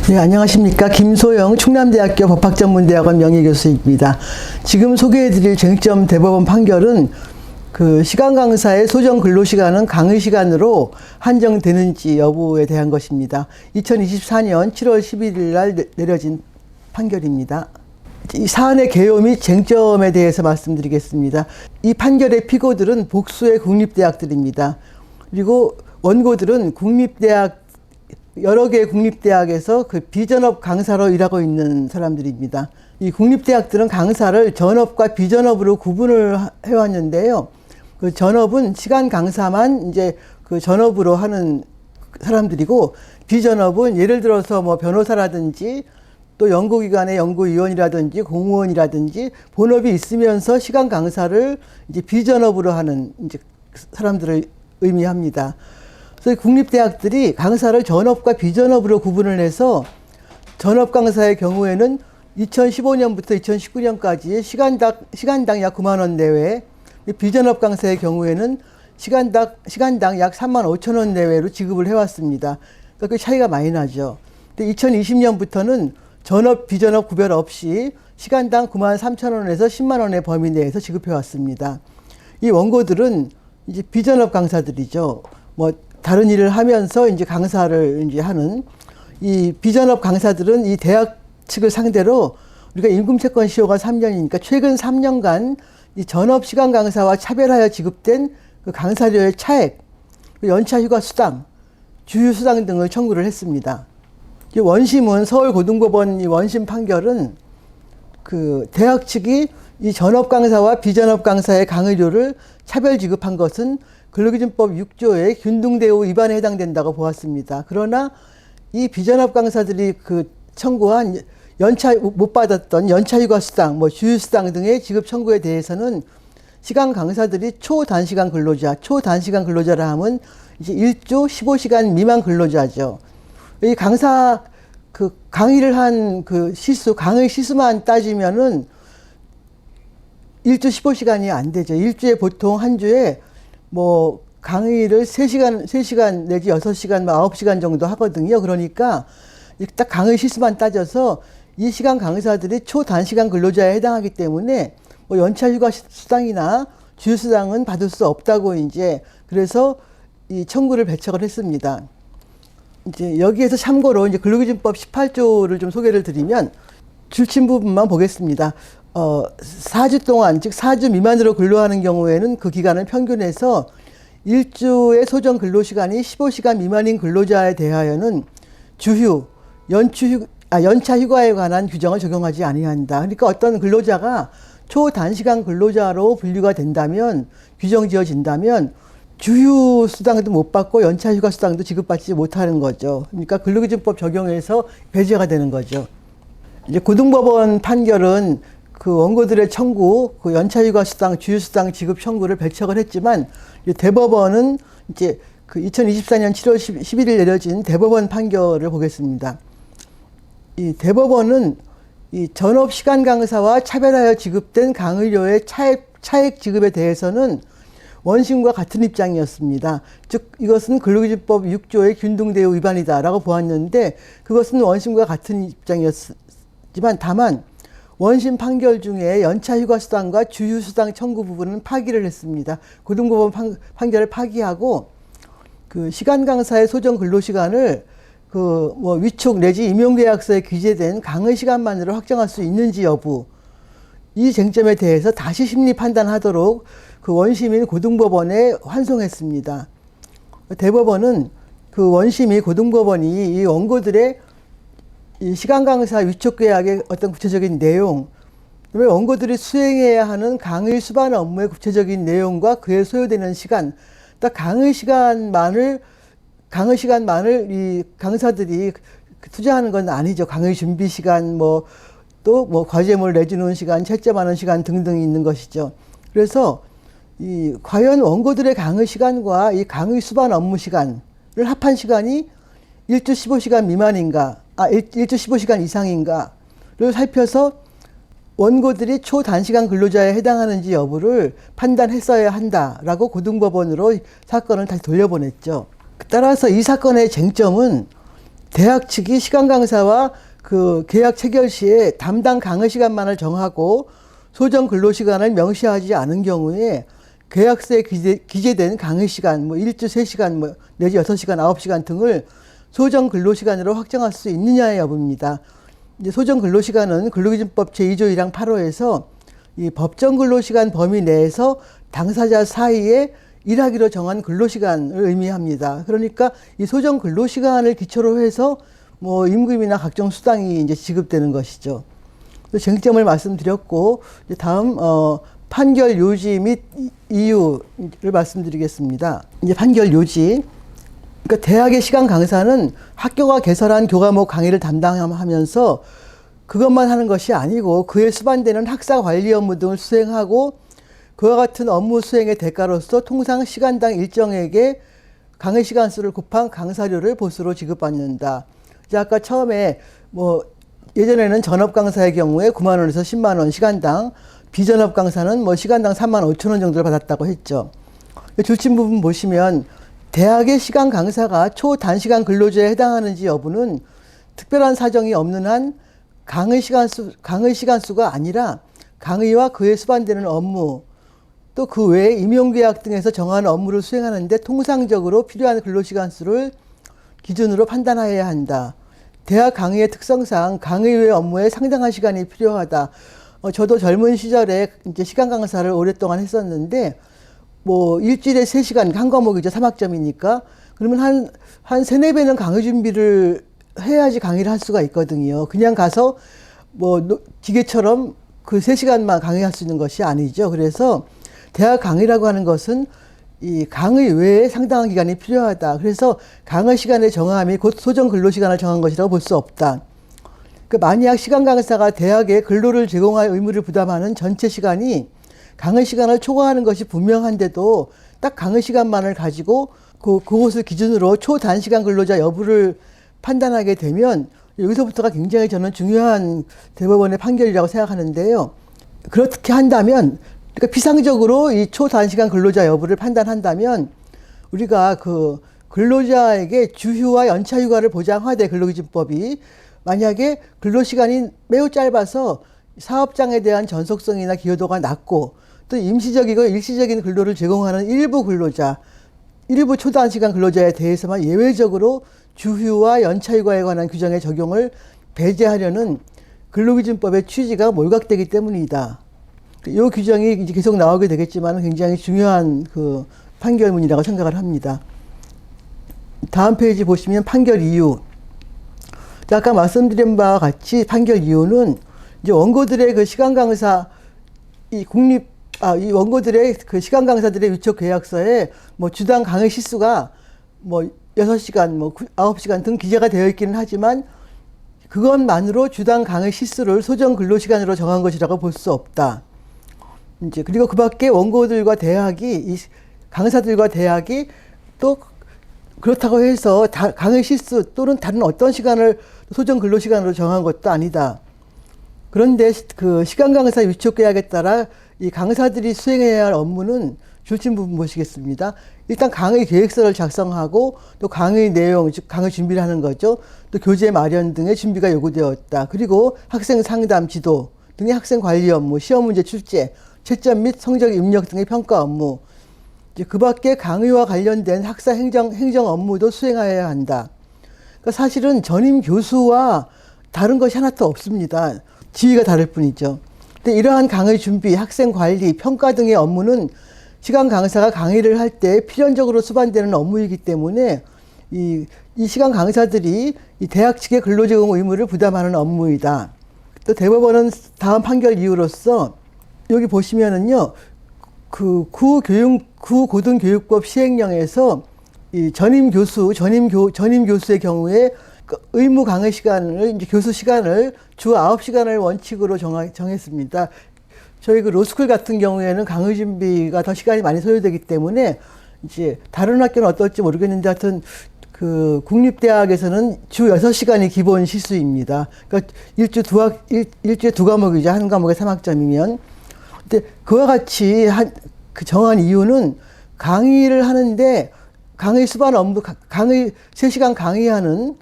네, 안녕하십니까. 김소영 충남대학교 법학전문대학원 명예교수입니다. 지금 소개해드릴 쟁점 대법원 판결은 시간 강사의 소정 근로시간은 강의 시간으로 한정되는지 여부에 대한 것입니다. 2024년 7월 11일 날 내려진 판결입니다. 이 사안의 개요 및 쟁점에 대해서 말씀드리겠습니다. 이 판결의 피고들은 복수의 국립대학들입니다. 그리고 원고들은 여러 개의 국립대학에서 비전업 강사로 일하고 있는 사람들입니다. 이 국립대학들은 강사를 전업과 비전업으로 구분을 해왔는데요. 전업은 시간 강사만 이제 전업으로 하는 사람들이고, 비전업은 예를 들어서 뭐 변호사라든지 또 연구기관의 연구위원이라든지 공무원이라든지 본업이 있으면서 시간 강사를 이제 비전업으로 하는 이제 사람들을 의미합니다. 그래서 국립대학들이 강사를 전업과 비전업으로 구분을 해서 전업 강사의 경우에는 2015년부터 2019년까지 시간당 약 9만 원 내외, 비전업 강사의 경우에는 시간당 약 3만 5천 원 내외로 지급을 해왔습니다. 그러니까 그 차이가 많이 나죠. 근데 2020년부터는 전업, 비전업 구별 없이 시간당 9만 3천 원에서 10만 원의 범위 내에서 지급해왔습니다. 이 원고들은 이제 비전업 강사들이죠. 뭐 다른 일을 하면서 이제 강사를 이제 하는 이 비전업 강사들은 이 대학 측을 상대로 우리가 임금채권 시효가 3년이니까 최근 3년간 이 전업 시간 강사와 차별하여 지급된 그 강사료의 차액, 연차 휴가 수당, 주휴 수당 등을 청구를 했습니다. 원심은 서울고등법원 이 원심 판결은 대학 측이 이 전업 강사와 비전업 강사의 강의료를 차별 지급한 것은 근로기준법 6조의 균등대우 위반에 해당된다고 보았습니다. 그러나 이 비전업 강사들이 청구한 못 받았던 연차휴가 수당, 주휴수당 등의 지급 청구에 대해서는 시간 강사들이 초단시간 근로자라 하면 이제 1주 15시간 미만 근로자죠. 이 강의를 한 강의 시수만 따지면은 1주 15시간이 안 되죠. 일주에 보통 한 주에 강의를 3시간 내지 6시간, 9시간 정도 하거든요. 그러니까 딱 강의 시수만 따져서 이 시간 강사들이 초단시간 근로자에 해당하기 때문에 연차 휴가 수당이나 주휴수당은 받을 수 없다고 그래서 이 청구를 배척을 했습니다. 이제 여기에서 참고로 근로기준법 18조를 좀 소개를 드리면 줄침 부분만 보겠습니다. 4주 동안, 즉 4주 미만으로 근로하는 경우에는 그 기간을 평균해서 1주의 소정 근로시간이 15시간 미만인 근로자에 대하여는 주휴, 연차 휴가에 관한 규정을 적용하지 아니한다. 그러니까 어떤 근로자가 초단시간 근로자로 분류가 된다면, 규정 지어진다면 주휴 수당도 못 받고 연차 휴가 수당도 지급받지 못하는 거죠. 그러니까 근로기준법 적용에서 배제가 되는 거죠. 이제 고등법원 판결은 원고들의 청구, 연차휴가 수당, 주휴수당 지급 청구를 배척을 했지만, 대법원은 이제 2024년 7월 11일 내려진 대법원 판결을 보겠습니다. 이 대법원은 이 전업 시간 강사와 차별하여 지급된 강의료의 차액 지급에 대해서는 원심과 같은 입장이었습니다. 즉 이것은 근로기준법 6조의 균등대우 위반이다라고 보았는데, 그것은 원심과 같은 입장이었지만 다만 원심 판결 중에 연차 휴가 수당과 주휴 수당 청구 부분은 파기를 했습니다. 고등법원 판결을 파기하고 시간 강사의 소정 근로시간을 위촉 내지 임용계약서에 기재된 강의 시간만으로 확정할 수 있는지 여부, 이 쟁점에 대해서 다시 심리 판단하도록 원심인 고등법원에 환송했습니다. 대법원은 원심이 고등법원이 이 원고들의 이 시간 강사 위촉 계약의 어떤 구체적인 내용, 그다음에 원고들이 수행해야 하는 강의 수반 업무의 구체적인 내용과 그에 소요되는 시간, 딱 강의 시간만을 이 강사들이 투자하는 건 아니죠. 강의 준비 시간, 또 과제물 내주는 시간, 채점하는 시간 등등이 있는 것이죠. 그래서 과연 원고들의 강의 시간과 이 강의 수반 업무 시간을 합한 시간이 1주 15시간 미만인가, 1주 15시간 이상인가를 살펴서 원고들이 초단시간 근로자에 해당하는지 여부를 판단했어야 한다라고 고등법원으로 사건을 다시 돌려보냈죠. 따라서 이 사건의 쟁점은 대학 측이 시간 강사와 그 계약 체결 시에 담당 강의 시간만을 정하고 소정 근로 시간을 명시하지 않은 경우에 계약서에 기재된 강의 시간, 뭐 일주 3시간, 뭐 내지 6시간, 9시간 등을 소정 근로 시간으로 확정할 수 있느냐의 여부입니다. 이제 소정 근로 시간은 근로기준법 제2조 1항 8호에서 이 법정 근로 시간 범위 내에서 당사자 사이에 일하기로 정한 근로 시간을 의미합니다. 그러니까 이 소정 근로 시간을 기초로 해서 뭐 임금이나 각종 수당이 이제 지급되는 것이죠. 또 쟁점을 말씀드렸고 이제 다음 판결 요지 및 이유를 말씀드리겠습니다. 이제 판결 요지. 그러니까 대학의 시간 강사는 학교가 개설한 교과목 강의를 담당하면서 그것만 하는 것이 아니고 그에 수반되는 학사 관리 업무 등을 수행하고 그와 같은 업무 수행의 대가로서 통상 시간당 일정액의 강의 시간 수를 곱한 강사료를 보수로 지급받는다. 이제 아까 처음에 뭐 예전에는 전업 강사의 경우에 9만 원에서 10만 원 시간당, 비전업 강사는 뭐 시간당 3만 5천 원 정도를 받았다고 했죠. 줄침 부분 보시면 대학의 시간 강사가 초단시간 근로자에 해당하는지 여부는 특별한 사정이 없는 한 강의 시간 수가 아니라 강의와 그에 수반되는 업무, 또 그 외에 임용계약 등에서 정한 업무를 수행하는데 통상적으로 필요한 근로시간 수를 기준으로 판단하여야 한다. 대학 강의의 특성상 강의 외 업무에 상당한 시간이 필요하다. 저도 젊은 시절에 이제 시간 강사를 오랫동안 했었는데, 뭐 일주일에 3시간 한 과목이죠. 3학점이니까. 그러면 한 3, 4배는 강의 준비를 해야지 강의를 할 수가 있거든요. 그냥 가서 뭐 기계처럼 그 3시간만 강의할 수 있는 것이 아니죠. 그래서 대학 강의라고 하는 것은 이 강의 외에 상당한 기간이 필요하다. 그래서 강의 시간의 정함이 곧 소정 근로 시간을 정한 것이라고 볼 수 없다. 그 만약 시간 강사가 대학에 근로를 제공할 의무를 부담하는 전체 시간이 강의 시간을 초과하는 것이 분명한데도 딱 강의 시간만을 가지고 그것을 기준으로 초단시간 근로자 여부를 판단하게 되면 여기서부터가 굉장히 저는 중요한 대법원의 판결이라고 생각하는데요. 그렇게 한다면, 그러니까 피상적으로 이 초단시간 근로자 여부를 판단한다면 우리가 그 근로자에게 주휴와 연차휴가를 보장하되 근로기준법이 만약에 근로시간이 매우 짧아서 사업장에 대한 전속성이나 기여도가 낮고 또 임시적이고 일시적인 근로를 제공하는 일부 근로자, 일부 초단시간 근로자에 대해서만 예외적으로 주휴와 연차휴가에 관한 규정의 적용을 배제하려는 근로기준법의 취지가 몰각되기 때문이다. 이 규정이 이제 계속 나오게 되겠지만 굉장히 중요한 그 판결문이라고 생각을 합니다. 다음 페이지 보시면 판결 이유. 아까 말씀드린 바와 같이 판결 이유는 이제 원고들의 그 시간 강사 이 원고들의 그 시간 강사들의 위촉 계약서에 뭐 주당 강의 시수가 뭐 6시간, 뭐 9시간 등 기재가 되어 있기는 하지만 그것만으로 주당 강의 시수를 소정 근로 시간으로 정한 것이라고 볼 수 없다. 이제 그리고 그 밖에 원고들과 대학이 강사들과 대학이 또 그렇다고 해서 강의 시수 또는 다른 어떤 시간을 소정 근로 시간으로 정한 것도 아니다. 그런데 그 시간 강사 위촉 계약에 따라 이 강사들이 수행해야 할 업무는 줄침 부분 보시겠습니다. 일단 강의 계획서를 작성하고 또 강의 내용, 즉 강의 준비를 하는 거죠. 또 교재 마련 등의 준비가 요구되었다. 그리고 학생 상담, 지도 등의 학생 관리 업무, 시험 문제 출제, 채점 및 성적 입력 등의 평가 업무, 이제 그 밖에 강의와 관련된 학사 행정 업무도 수행하여야 한다. 그러니까 사실은 전임 교수와 다른 것이 하나도 없습니다. 지위가 다를 뿐이죠. 근데 이러한 강의 준비, 학생 관리, 평가 등의 업무는 시간 강사가 강의를 할 때 필연적으로 수반되는 업무이기 때문에 이 시간 강사들이 이 대학 측의 근로 제공 의무를 부담하는 업무이다. 또 대법원은 다음 판결 이유로서 여기 보시면은요, 그 구고등교육법 시행령에서 이 전임 교수의 경우에 그 의무 강의 시간을, 이제 교수 시간을 주 9시간을 원칙으로 정했습니다. 저희 그 로스쿨 같은 경우에는 강의 준비가 더 시간이 많이 소요되기 때문에 이제 다른 학교는 어떨지 모르겠는데 하여튼 그 국립대학에서는 주 6시간이 기본 시수입니다. 그러니까 일주에 두 과목이죠. 한 과목에 3학점이면. 근데 그와 같이 그 정한 이유는 강의를 하는데 강의 수반 업무, 강의 3시간 강의하는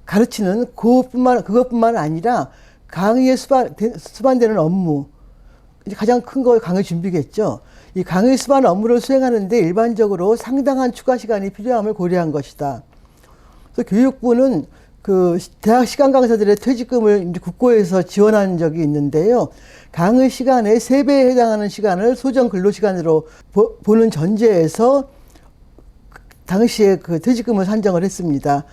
가르치는 그것뿐만 아니라 강의에 수반되는 업무, 가장 큰 거 강의 준비겠죠. 이 강의 수반 업무를 수행하는데 일반적으로 상당한 추가 시간이 필요함을 고려한 것이다. 그래서 교육부는 그 대학 시간 강사들의 퇴직금을 이제 국고에서 지원한 적이 있는데요. 강의 시간의 3배에 해당하는 시간을 소정 근로시간으로 보는 전제에서 당시에 그 퇴직금을 산정을 했습니다.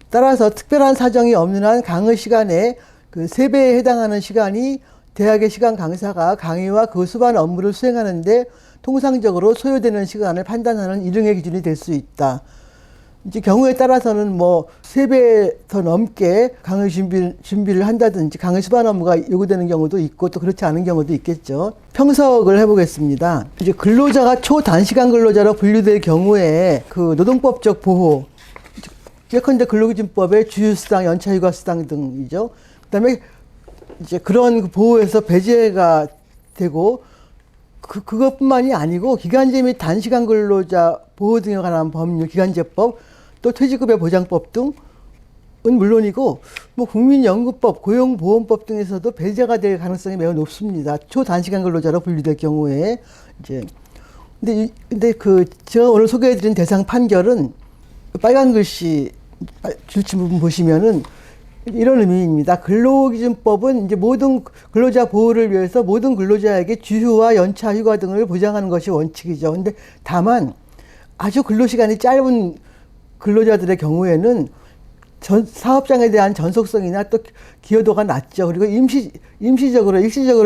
따라서 특별한 사정이 없는 한 강의 시간의 그 3배에 해당하는 시간이 대학의 시간 강사가 강의와 그 수반 업무를 수행하는데 통상적으로 소요되는 시간을 판단하는 일응의 기준이 될 수 있다. 이제 경우에 따라서는 뭐 3배 더 넘게 강의 준비를 한다든지 강의 수반 업무가 요구되는 경우도 있고 또 그렇지 않은 경우도 있겠죠. 평석을 해보겠습니다. 이제 근로자가 초단시간 근로자로 분류될 경우에 그 노동법적 보호, 예컨대 근로기준법의 주휴수당, 연차휴가수당 등이죠. 그다음에 이제 그런 보호에서 배제가 되고 그것뿐만이 아니고 기간제 및 단시간 근로자 보호 등에 관한 법률, 기간제법, 또 퇴직급여 보장법 등은 물론이고 뭐 국민연금법, 고용보험법 등에서도 배제가 될 가능성이 매우 높습니다. 초단시간 근로자로 분류될 경우에 이제 근데 그 제가 오늘 소개해드린 대상 판결은 빨간 글씨 줄치 부분 보시면은 이런 의미입니다. 근로기준법은 이제 모든 근로자 보호를 위해서 모든 근로자에게 주휴와 연차 휴가 등을 보장하는 것이 원칙이죠. 근데 다만 아주 근로시간이 짧은 근로자들의 경우에는 사업장에 대한 전속성이나 또 기여도가 낮죠. 그리고 일시적으로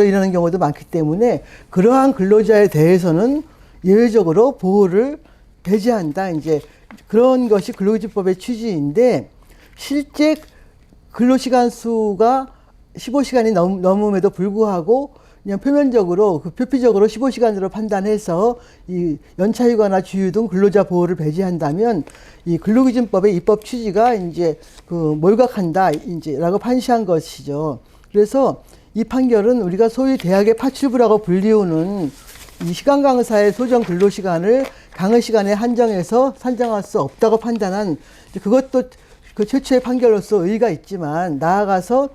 일하는 경우도 많기 때문에 그러한 근로자에 대해서는 예외적으로 보호를 배제한다. 이제 그런 것이 근로기준법의 취지인데 실제 근로시간 수가 15시간이 넘음에도 불구하고 그냥 표면적으로 표피적으로 15시간으로 판단해서 이 연차휴가나 주휴 등 근로자 보호를 배제한다면 이 근로기준법의 입법 취지가 이제 그 몰각한다 이제라고 판시한 것이죠. 그래서 이 판결은 우리가 소위 대학의 파출부라고 불리우는 이 시간 강사의 소정 근로시간을 강의 시간에 한정해서 산정할 수 없다고 판단한 그것도 그 최초의 판결로서 의의가 있지만 나아가서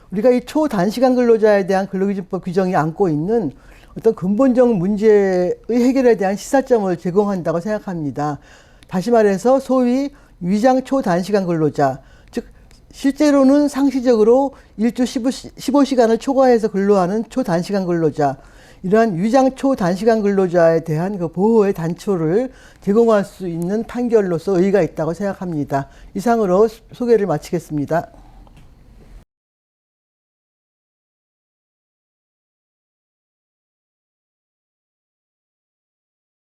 우리가 이 초단시간 근로자에 대한 근로기준법 규정이 안고 있는 어떤 근본적 문제의 해결에 대한 시사점을 제공한다고 생각합니다. 다시 말해서 소위 위장 초단시간 근로자, 즉 실제로는 상시적으로 일주 15시간을 초과해서 근로하는 초단시간 근로자, 이러한 위장 초단시간 근로자에 대한 그 보호의 단초를 제공할 수 있는 판결로서 의의가 있다고 생각합니다. 이상으로 소개를 마치겠습니다.